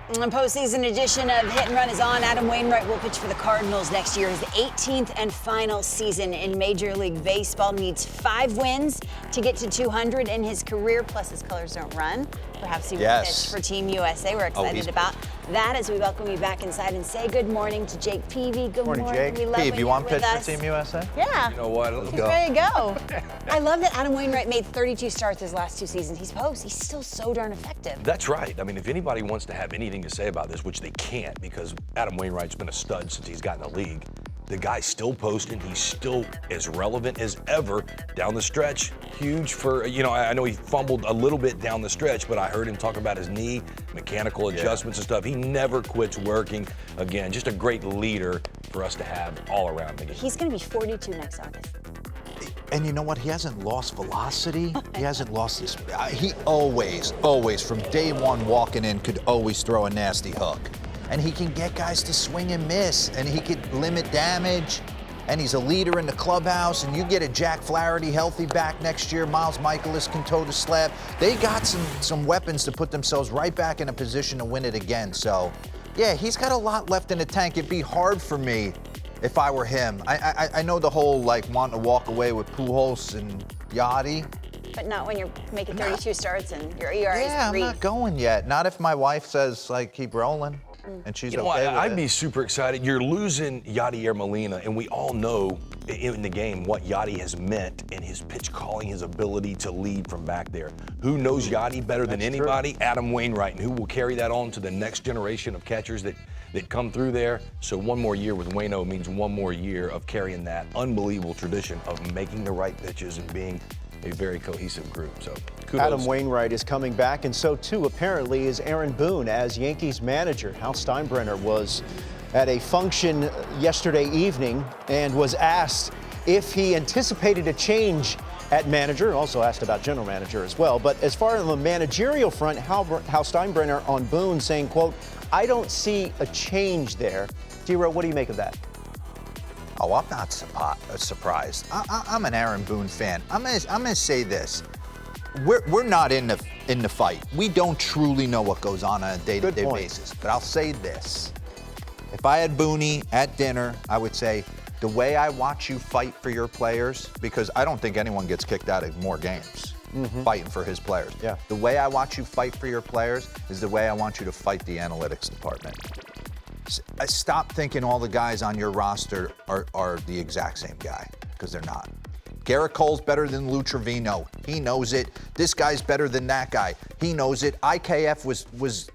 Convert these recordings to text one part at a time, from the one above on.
A postseason edition of Hit and Run is on. Adam Wainwright will pitch for the Cardinals next year. His 18th and final season in Major League Baseball. Needs 5 wins to get to 200 in his career, plus his colors don't run. Perhaps he will pitch for Team USA. We're excited about that as we welcome you back inside and say good morning to Jake Peavy. Good morning, Jake. We love Peavy, you want to pitch us. for Team USA? Yeah. You know what? He's ready to go. I love that Adam Wainwright made 32 starts his last 2 seasons. He's still so darn effective. That's right. I mean, if anybody wants to have anything to say about this, which they can't because Adam Wainwright's been a stud since he's gotten the league, the guy's still posting. He's still as relevant as ever down the stretch. Huge for, I know he fumbled a little bit down the stretch, but I heard him talk about his knee, mechanical adjustments and stuff. He never quits working. Again, just a great leader for us to have all around the game. He's going to be 42 next August. And you know what? He hasn't lost velocity. He hasn't lost his. He always, from day one walking in, could always throw a nasty hook. And he can get guys to swing and miss, and he could limit damage. And he's a leader in the clubhouse. And you get a Jack Flaherty healthy back next year. Miles Michaelis can toe the slab. They got some weapons to put themselves right back in a position to win it again. So, yeah, he's got a lot left in the tank. It'd be hard for me if I were him. I know the whole, wanting to walk away with Pujols and Yachty. But not when you're making 32 starts and your ERA is 3. Yeah, I'm not going yet. Not if my wife says, keep rolling. And she's okay with it. I'd be super excited. You're losing Yadier Molina, and we all know in the game what Yachty has meant in his pitch calling, his ability to lead from back there. Who knows Yachty better than anybody? True. Adam Wainwright, and who will carry that on to the next generation of catchers that come through there. So one more year with Waino means one more year of carrying that unbelievable tradition of making the right pitches and being a very cohesive group. So kudos. Adam Wainwright is coming back, and so too apparently is Aaron Boone as Yankees manager. Hal Steinbrenner was at a function yesterday evening and was asked if he anticipated a change at manager, also asked about general manager as well. But as far as the managerial front, Hal Steinbrenner on Boone saying, quote, "I don't see a change there." T-Row, what do you make of that? Oh, I'm not surprised. I'm an Aaron Boone fan. I'm gonna say this: we're not in the fight. We don't truly know what goes on a day-to-day basis. But I'll say this: if I had Booney at dinner, I would say, the way I watch you fight for your players, because I don't think anyone gets kicked out of more games fighting for his players. Yeah. The way I watch you fight for your players is the way I want you to fight the analytics department. I stop thinking all the guys on your roster are the exact same guy, because they're not. Garrett Cole's better than Lou Trevino. He knows it. This guy's better than that guy. He knows it. IKF was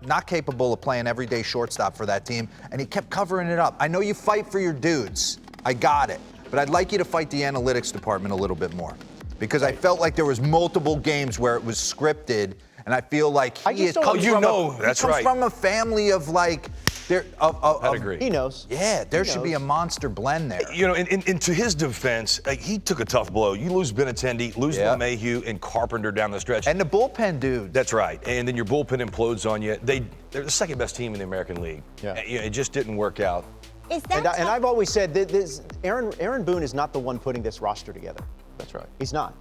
not capable of playing everyday shortstop for that team, and he kept covering it up. I know you fight for your dudes. I got it. But I'd like you to fight the analytics department a little bit more, because I felt like there was multiple games where it was scripted, and I feel like he comes from a family of I'd agree. He knows. Yeah, there should be a monster blend there. And to his defense, he took a tough blow. You lose Benintendi, lose LeMahieu, and Carpenter down the stretch. And the bullpen dude. That's right. And then your bullpen implodes on you. They're the second best team in the American League. Yeah. It just didn't work out. Is that and I've always said that Aaron Boone is not the one putting this roster together. That's right. He's not.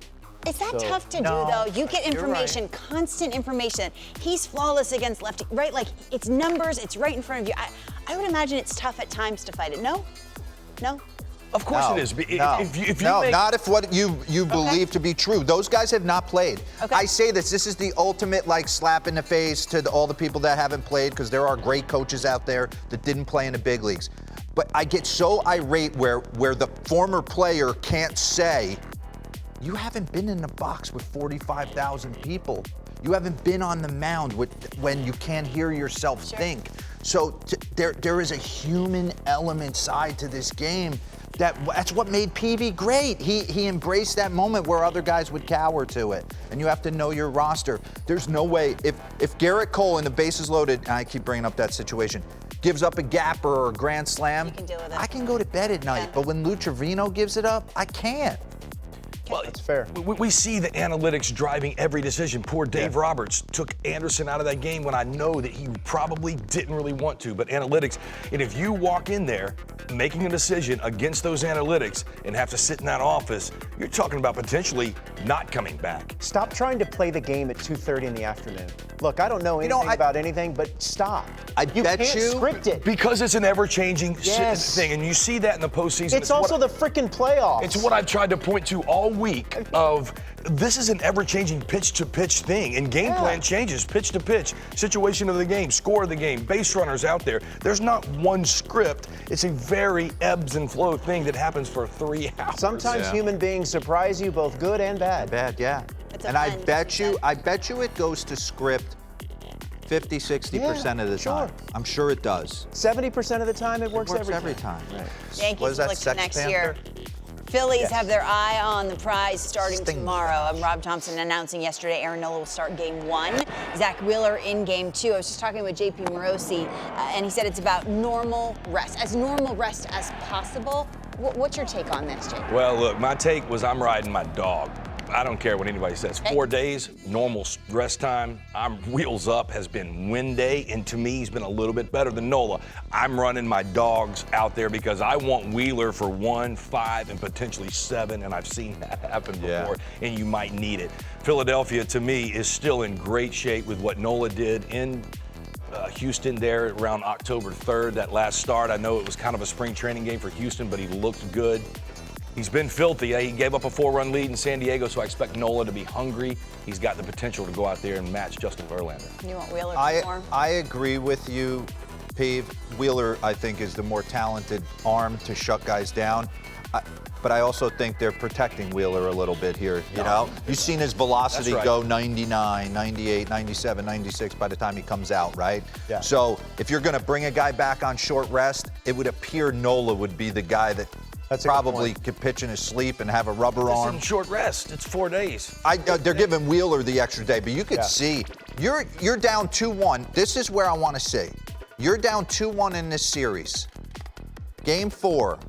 Is that tough to do, though? You get information, constant information. He's flawless against lefty, right? It's numbers, it's right in front of you. I would imagine it's tough at times to fight it. No? Of course it is. Not if what you believe to be true. Those guys have not played. Okay. I say this is the ultimate slap in the face to all the people that haven't played, because there are great coaches out there that didn't play in the big leagues. But I get so irate where the former player can't say, you haven't been in the box with 45,000 people. You haven't been on the mound when you can't hear yourself think. So there is a human element side to this game that's what made Peavy great. He embraced that moment where other guys would cower to it. And you have to know your roster. There's no way, if Garrett Cole in the bases loaded, and I keep bringing up that situation, gives up a gapper or a grand slam, you can deal with it. I can go to bed at night. But when Lou Trevino gives it up, I can't. Well, That's fair. We see the analytics driving every decision. Poor Dave Roberts took Anderson out of that game when I know that he probably didn't really want to. But analytics, and if you walk in there making a decision against those analytics and have to sit in that office, you're talking about potentially not coming back. Stop trying to play the game at 2:30 in the afternoon. Look, I don't know anything about anything, but stop. You bet can't you- script it. Because it's an ever-changing thing, and you see that in the postseason. It's also the freaking playoffs. It's what I've tried to point to all week of this is an ever-changing pitch-to-pitch thing, and game plan changes pitch-to-pitch, situation of the game, score of the game, base runners out there. There's not one script. It's a very ebbs and flow thing that happens for 3 hours. Sometimes human beings surprise you, both good and bad. Bad, yeah. And I bet you it goes to script 50, 60% of the time. I'm sure it does. 70% of the time, it works every time. Right. Yankees What is that, look to Sex next Panther? year. Phillies have their eye on the prize starting tomorrow. Rob Thompson announcing yesterday Aaron Nola will start game 1. Zach Wheeler in game 2. I was just talking with JP Morosi, and he said it's about normal rest as possible. What's your take on this, Jake? Well, look, my take was I'm riding my dog. I don't care what anybody says. 4 days, normal rest time. I'm wheels up, has been win day, and to me, he's been a little bit better than Nola. I'm running my dogs out there because I want Wheeler for 1, 5, and potentially 7, and I've seen that happen before, and you might need it. Philadelphia, to me, is still in great shape with what Nola did in Houston there around October 3rd, that last start. I know it was kind of a spring training game for Houston, but he looked good. He's been filthy. He gave up a 4-run lead in San Diego, so I expect Nola to be hungry. He's got the potential to go out there and match Justin Verlander. You want Wheeler for more? I agree with you, Peeve. Wheeler, I think, is the more talented arm to shut guys down. But I also think they're protecting Wheeler a little bit here, you know? You've seen his velocity go 99, 98, 97, 96 by the time he comes out, right? Yeah. So if you're going to bring a guy back on short rest, it would appear Nola would be the guy that probably could pitch in his sleep and have a rubber arm. It's short rest. It's 4 days. They're giving Wheeler the extra day, but you could see you're down 2-1. This is where I want to see. You're down 2-1 in this series. Game 4.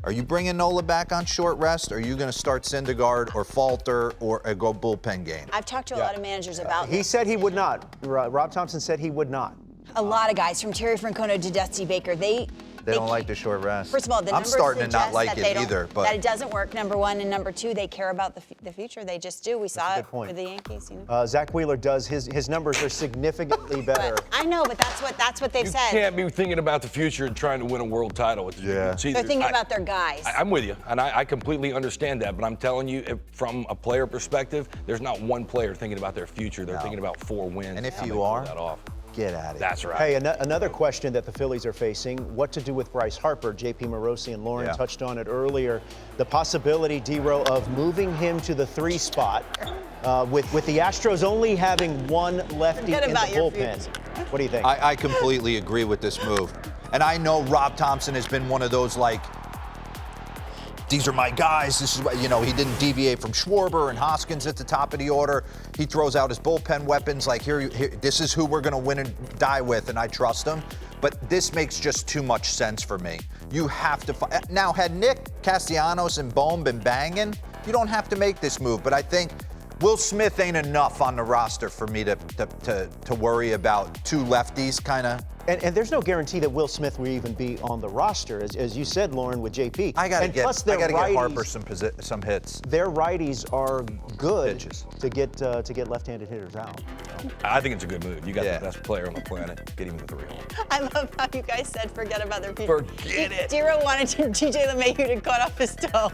Are you bringing Nola back on short rest? Or are you going to start Syndergaard or Falter or a go bullpen game? I've talked to a lot of managers about He this. said he would not. Rob Thompson said he would not. A lot of guys, from Terry Francona to Dusty Baker, they don't like the short rest. First of all, the I'm numbers starting to not suggest like that it either. But that it doesn't work, number one, and number two, they care about the future. They just do. We saw it point. with the Yankees. You know? Zach Wheeler does. His numbers are significantly better. But I know, but that's what they've You said. can't be thinking about the future and trying to win a world title. See, They're thinking about their guys. I'm with you, and I completely understand that. But I'm telling you, from a player perspective, there's not one player thinking about their future. They're thinking about 4 wins. And if how you they pull are, that off. get at it. That's right. Hey, another question that the Phillies are facing, what to do with Bryce Harper. JP Morosi and Lauren touched on it earlier. The possibility, D-Row, of moving him to the 3 spot with the Astros only having one lefty in the bullpen. What do you think? I completely agree with this move. And I know Rob Thompson has been one of those, like, these are my guys. This is what, you know, he didn't deviate from Schwarber and Hoskins at the top of the order. He throws out his bullpen weapons like, here this is who we're going to win and die with, and I trust him. But this makes just too much sense for me. You have to now, had Nick Castellanos and Bohm been banging, you don't have to make this move. But I think Will Smith ain't enough on the roster for me to worry about 2 lefties kind of. And there's no guarantee that Will Smith will even be on the roster, as you said, Lauren, with JP. I got to get righties, Harper some hits. Their righties are good Pitches. to get left-handed hitters out. I think it's a good move. You got the best player on the planet. Get him in the 3 hole. I love how you guys said forget about their future. Forget it. Dero wanted TJ LeMahieu to cut off his toe.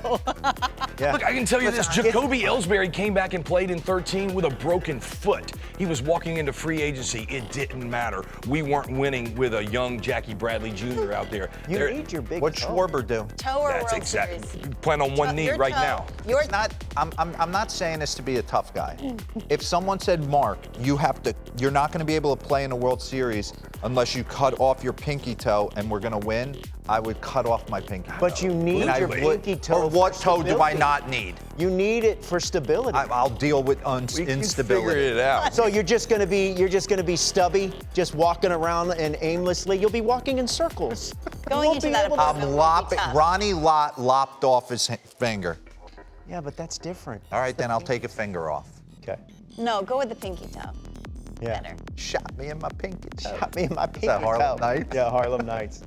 Look, I can tell you this. Jacoby Ellsbury came back and played in 13 with a broken foot. He was walking into free agency. It didn't matter. We weren't winning with a young Jackie Bradley Jr. out there. You need your big What's toe. Schwarber do? Toe or That's World exactly. Series? You plan on one knee Your right toe. now. It's not. I'm not saying this to be a tough guy. If someone said, Mark, you're not going to be able to play in a World Series unless you cut off your pinky toe and we're going to win, I would cut off my pinky toe. But you need your pinky toe. Or what for toe do I stability. not need? You need it for stability. I'll deal with We can instability. figure it out. So you're just gonna be stubby, just walking around and aimlessly. You'll be walking in circles. Going into that apartment will be tough. Ronnie Lott lopped off his finger. Yeah, but that's different. All right, then I'll take a finger off. Okay. No, go with the pinky toe. Yeah. Better. Shot me in my pinky toe. Shot me in my pinky Harlem toe. Nights? Yeah, Harlem Nights.